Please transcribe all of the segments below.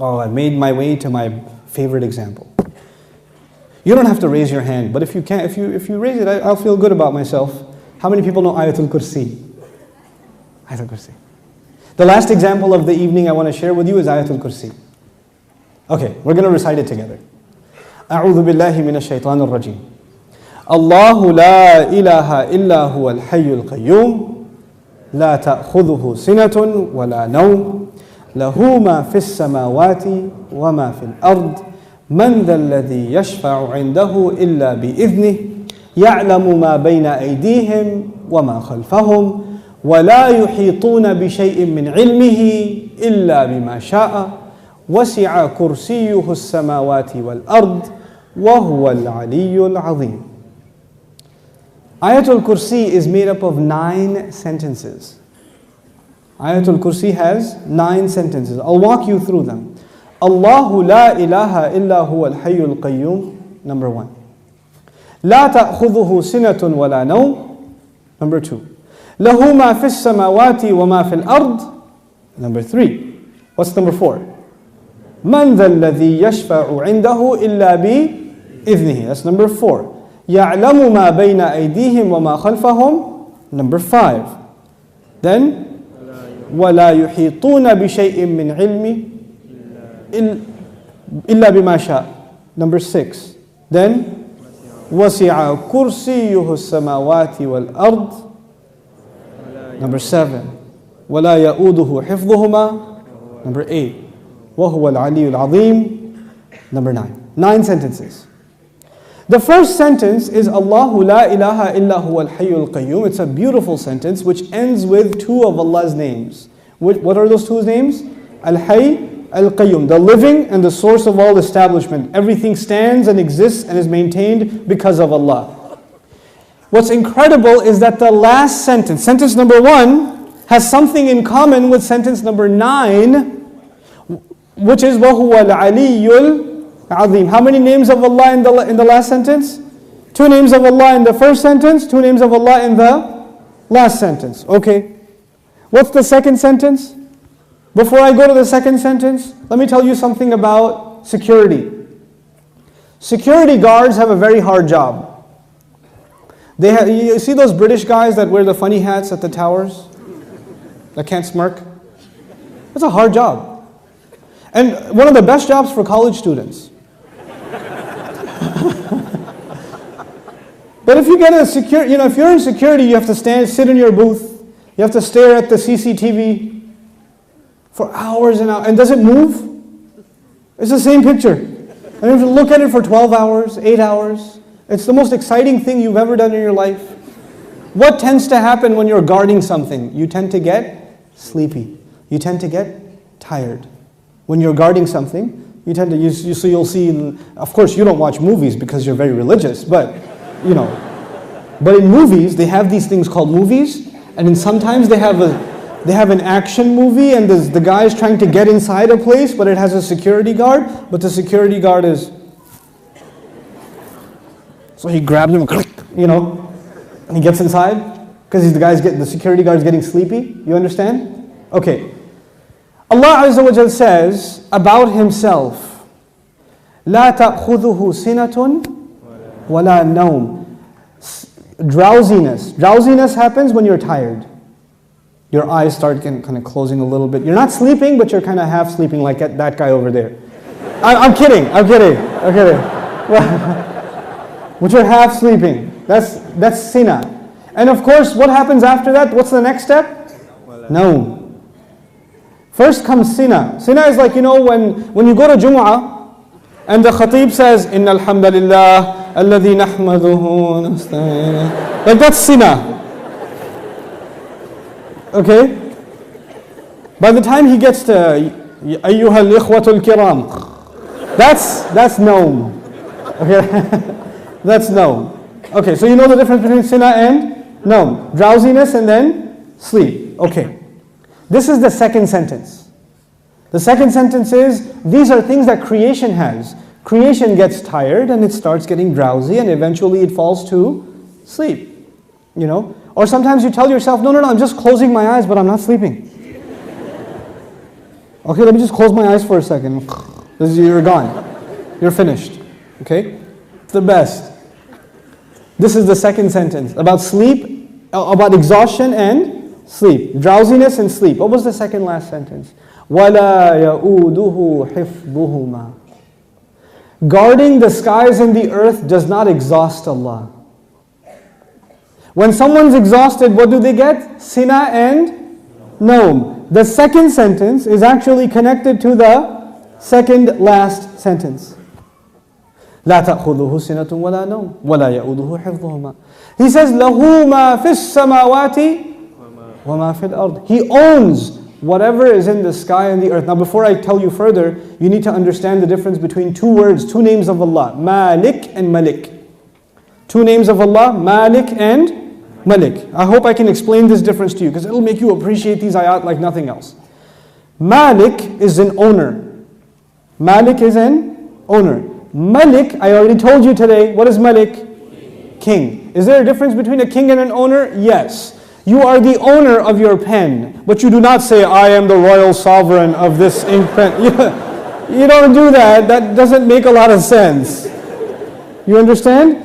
Oh, I made my way to my favorite example. You don't have to raise your hand, but if you can, if you raise it, I'll feel good about myself. How many people know Ayetel Kürsi? Ayetel Kürsi. The last example of the evening I want to share with you is Ayetel Kürsi. Okay, we're going to recite it together. أعوذ بالله من الشيطان الرجيم. الله لا إله إلا هو الحي القيوم لا تأخذه سنة ولا نوم له ما في السماوات وما في الأرض من ذا الذي يشفع عنده إلا بإذنه يعلم ما بين أيديهم وما خلفهم ولا يحيطون بشيء من علمه إلا بما شاء وسع كرسيه السماوات والأرض وهو العلي العظيم. Ayetel Kürsi is made up of 9 sentences. Ayetel Kürsi has 9 sentences. I'll walk you through them. Allahu la ilaha illa huwa al-hayyul qayyum, number 1. La ta'khudhuhu sinatun wa la nawm, number 2. Lahu ma fis samawati wa ma fil ard, number 3. What's number 4? Man dha alladhi yashfa'u indahu illa bi idhnihi, that's number 4. يَعْلَمُ مَا بَيْنَ أَيْدِيهِمْ وَمَا خَلْفَهُم, number 5. Then وَلَا يُحِيطُونَ بِشَيْءٍ مِّنْ عِلْمِهِ إِلَّا بِمَا شَاءَ, number 6. Then وَسِعَ كُرْسِيُّهُ السَّمَاوَاتِ وَالْأَرْضِ, number 7. وَلَا يَؤُودُهُ حِفْظُهُمَا, number 8. وَهُوَ الْعَلِيُّ الْعَظِيمُ, number 9. 9 sentences. The first sentence is Allahu la ilaha illa huwa al-hayyul qayyum. It's a beautiful sentence which ends with 2 of Allah's names. What are those 2 names? Al-Hayy, Al-Qayyum, the living and the source of all establishment. Everything stands and exists and is maintained because of Allah. What's incredible is that the last sentence, sentence number 1, has something in common with sentence number 9, which is وَهُوَ الْعَلِيُّ الْعَظِيمُ. How many names of Allah in the last sentence? 2 names of Allah in the first sentence, 2 names of Allah in the last sentence. Okay. What's the second sentence? Before I go to the second sentence, let me tell you something about security. Security guards have a very hard job. You see those British guys that wear the funny hats at the towers? That can't smirk? That's a hard job. And one of the best jobs for college students. But if you get a if you're in security, you have to sit in your booth. You have to stare at the CCTV for hours and hours. And does it move? It's the same picture. And you have to look at it for 12 hours, 8 hours. It's the most exciting thing you've ever done in your life. What tends to happen when you're guarding something? You tend to get sleepy. You tend to get tired. When you're guarding something, you tend to, so you'll see, of course you don't watch movies because you're very religious, but but in movies, they have these things called movies, and then sometimes they have an action movie, and the guy is trying to get inside a place, but it has a security guard, but the security guard is, so he grabs him, and he gets inside, because the security guard is getting sleepy. You understand? Okay. Allah Azza wa Jal says about Himself, لا تأخذه سنة ولا نوم. Drowsiness happens when you're tired. Your eyes start kind of closing a little bit. You're not sleeping, but you're kind of half sleeping like that guy over there. I'm kidding. But you're half sleeping. That's sina. And of course, what happens after that? What's the next step? No. First comes sina. Sina is like, when you go to Jumu'ah, and the khatib says, Inna alhamdulillah, alladhi nahmaduhu, nasta'in. Like that's sina. Okay? By the time he gets to Ayyuha al-ikhwatul kiram, that's noam. Okay? That's noam. Okay, so you know the difference between sina and noam. Drowsiness and then sleep. Okay. This is the second sentence. The second sentence is, these are things that creation has. Creation gets tired and it starts getting drowsy and eventually it falls to sleep. Or sometimes you tell yourself, no, I'm just closing my eyes, but I'm not sleeping. Okay, let me just close my eyes for a second. You're gone. You're finished. Okay? It's the best. This is the second sentence about sleep, about exhaustion and sleep. Drowsiness and sleep. What was the second last sentence? وَلَا يَؤُودُهُ حِفْظُهُمَا. Guarding the skies and the earth does not exhaust Allah. When someone's exhausted, what do they get? Sina and Naum. The second sentence is actually connected to the second last sentence. لا تأخذه سنة ولا نوم ولا يؤوده حفظهما. He says له ما في السماوات وما في الأرض. He owns whatever is in the sky and the earth. Now before I tell you further, you need to understand the difference between two words, two names of Allah, Malik and Malik. Two names of Allah, Malik and Malik. I hope I can explain this difference to you because it'll make you appreciate these ayat like nothing else. Malik is an owner. Malik is an owner. Malik, I already told you today, what is Malik? King. Is there a difference between a king and an owner? Yes. You are the owner of your pen, but you do not say, I am the royal sovereign of this ink pen. You don't do that. That doesn't make a lot of sense. You understand?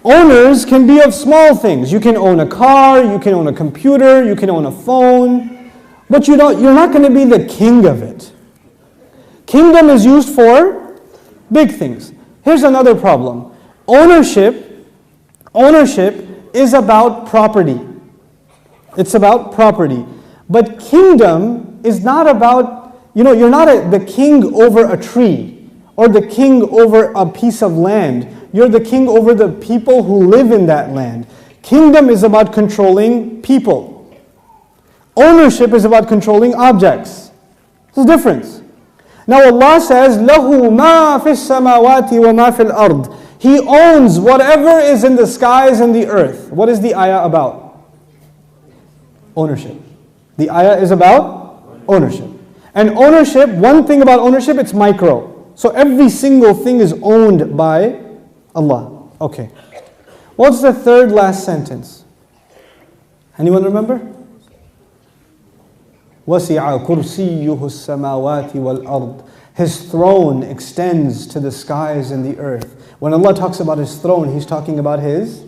Owners can be of small things. You can own a car, you can own a computer, you can own a phone, but you're not going to be the king of it. Kingdom is used for big things. Here's another problem. Ownership is about property. It's about property. But kingdom is not about, you're not the king over a tree or the king over a piece of land. You're the king over the people who live in that land. Kingdom is about controlling people. Ownership is about controlling objects. There's a difference. Now Allah says, لَهُ مَا فِي السَّمَاوَاتِ وَمَا فِي الْأَرْضِ. He owns whatever is in the skies and the earth. What is the ayah about? Ownership. The ayah is about ownership. And ownership, one thing about ownership, it's micro. So every single thing is owned by Allah. Okay. What's the third last sentence? Anyone remember? وَسِعَ كُرْسِيُّهُ السَّمَاوَاتِ وَالْأَرْضِ. His throne extends to the skies and the earth. When Allah talks about His throne, He's talking about His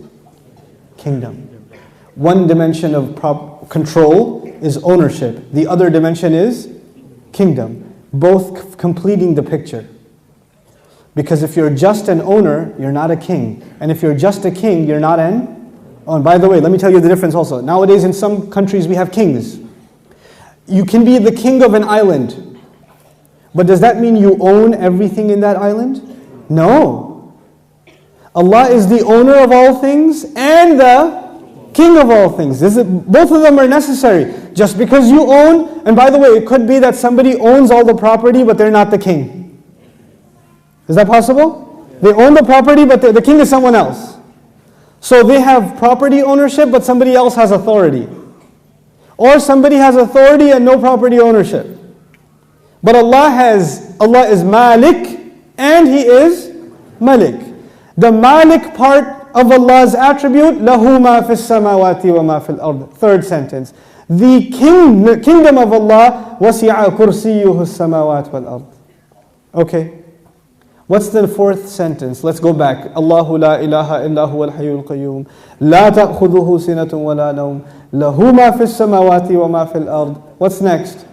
kingdom. One dimension of control is ownership. The other dimension is kingdom. Both completing the picture. Because if you're just an owner, you're not a king. And if you're just a king, you're not an owner. By the way, let me tell you the difference also. Nowadays in some countries we have kings. You can be the king of an island. But does that mean you own everything in that island? No. Allah is the owner of all things and the king of all things. Both of them are necessary. Just because you own, and by the way, it could be that somebody owns all the property but they're not the king. Is that possible? They own the property but the king is someone else. So they have property ownership but somebody else has authority. Or somebody has authority and no property ownership. But Allah is Malik and He is Malik. The Malik part of Allah's attribute, لَهُ مَا فِي السَّمَاوَاتِ وَمَا فِي الْأَرْضِ. Third sentence. The kingdom of Allah, وَسِعَ كُرْسِيُّهُ السَّمَاوَاتِ وَالْأَرْضِ. Okay. What's the fourth sentence? Let's go back. Allahu la ilaha illa huwa al-hayyul qayyum. La ta'khudhuhu sinatun wa la nawm. Lahu ma fi as-samawati wa ma fi al-ard. What's next?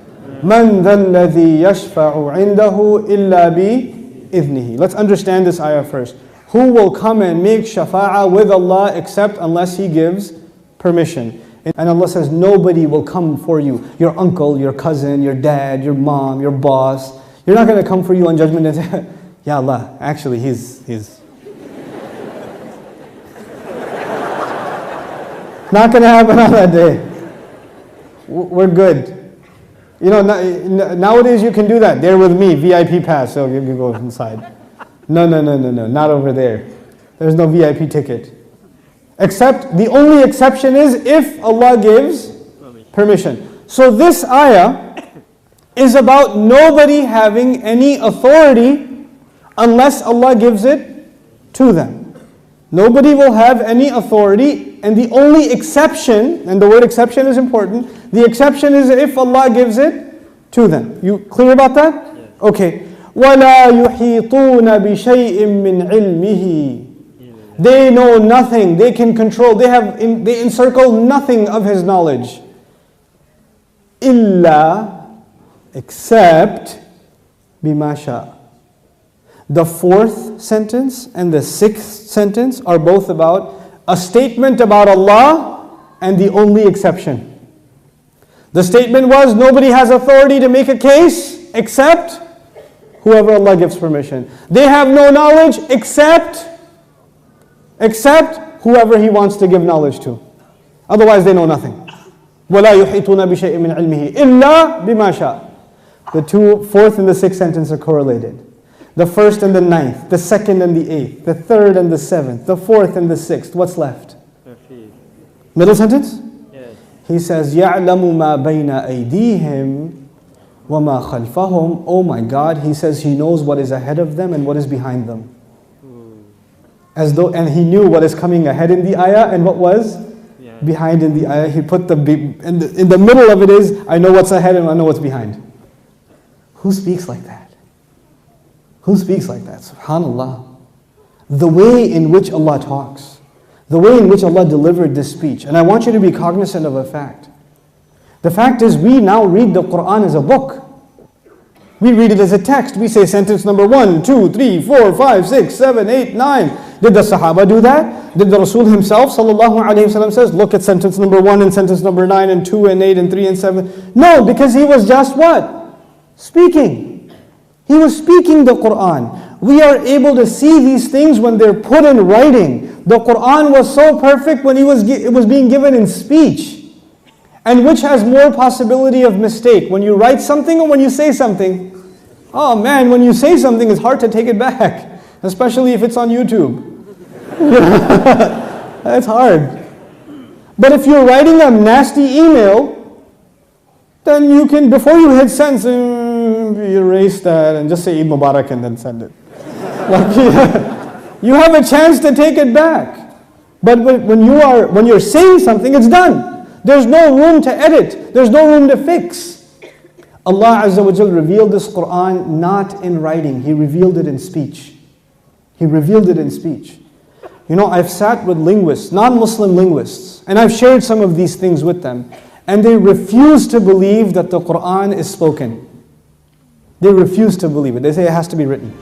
Man dhal ladhi yashfa'u 'indahu illa bi idhnihi. Let's understand this ayah first. Who will come and make shafa'ah with Allah except unless He gives permission? And Allah says nobody will come for you. Your uncle, your cousin, your dad, your mom, your boss. You're not going to come for you on judgment day and say, Ya Allah, actually he's not going to happen on that day. We're good. Nowadays you can do that. They're with me, VIP pass, so you can go inside. No, not over there. There's no VIP ticket. Except, the only exception is if Allah gives permission. So this ayah is about nobody having any authority unless Allah gives it to them. Nobody will have any authority, and the only exception, and the word exception is important, the exception is if Allah gives it Two then. You clear about that? Yes. Okay. وَلَا يُحِيطُونَ بِشَيْءٍ مِّنْ عِلْمِهِ. They know nothing. They can control. They encircle nothing of His knowledge. إِلَّا, except بِمَا شَاءَ. The fourth sentence and the sixth sentence are both about a statement about Allah and the only exception. The statement was, nobody has authority to make a case except whoever Allah gives permission. They have no knowledge except whoever He wants to give knowledge to. Otherwise they know nothing. وَلَا يُحِيطُونَ بِشَيْءٍ مِّنْ عِلْمِهِ إِلَّا بِمَا شَاءَ. The fourth and the sixth sentence are correlated. The first and the ninth, the second and the eighth, the third and the seventh, the fourth and the sixth. What's left? Middle sentence? Yes. He says, يَعْلَمُ مَا بَيْنَ أَيْدِيهِمْ وَمَا خَلْفَهُمْ. Oh my God, He says He knows what is ahead of them and what is behind them. And He knew what is coming ahead in the ayah and what was behind in the ayah. He put in the middle of it is, I know what's ahead and I know what's behind. Who speaks like that? Who speaks like that? SubhanAllah. The way in which Allah talks, the way in which Allah delivered this speech. And I want you to be cognizant of a fact. The fact is, we now read the Quran as a book. We read it as a text. We say sentence number 1, 2, 3, 4, 5, 6, 7, 8, 9. Did the Sahaba do that? Did the Rasul himself, sallallahu alayhi wasallam, says, look at sentence number 1 and sentence number 9 and 2 and 8 and 3 and 7? No, because he was just what? Speaking. He was speaking the Quran. We are able to see these things when they're put in writing. The Quran was so perfect when it was being given in speech. And which has more possibility of mistake? When you write something or when you say something? Oh man, when you say something, it's hard to take it back. Especially if it's on YouTube. That's hard. But if you're writing a nasty email, then you can, before you hit send, erase that and just say Eid Mubarak and then send it. You have a chance to take it back. But when you're saying something, it's done. There's no room to edit. There's no room to fix. Allah Azza wa Jal revealed this Quran not in writing. He revealed it in speech. He revealed it in speech. You know, I've sat with linguists, non-Muslim linguists, and I've shared some of these things with them, and they refuse to believe that the Quran is spoken. They refuse to believe it. They say it has to be written.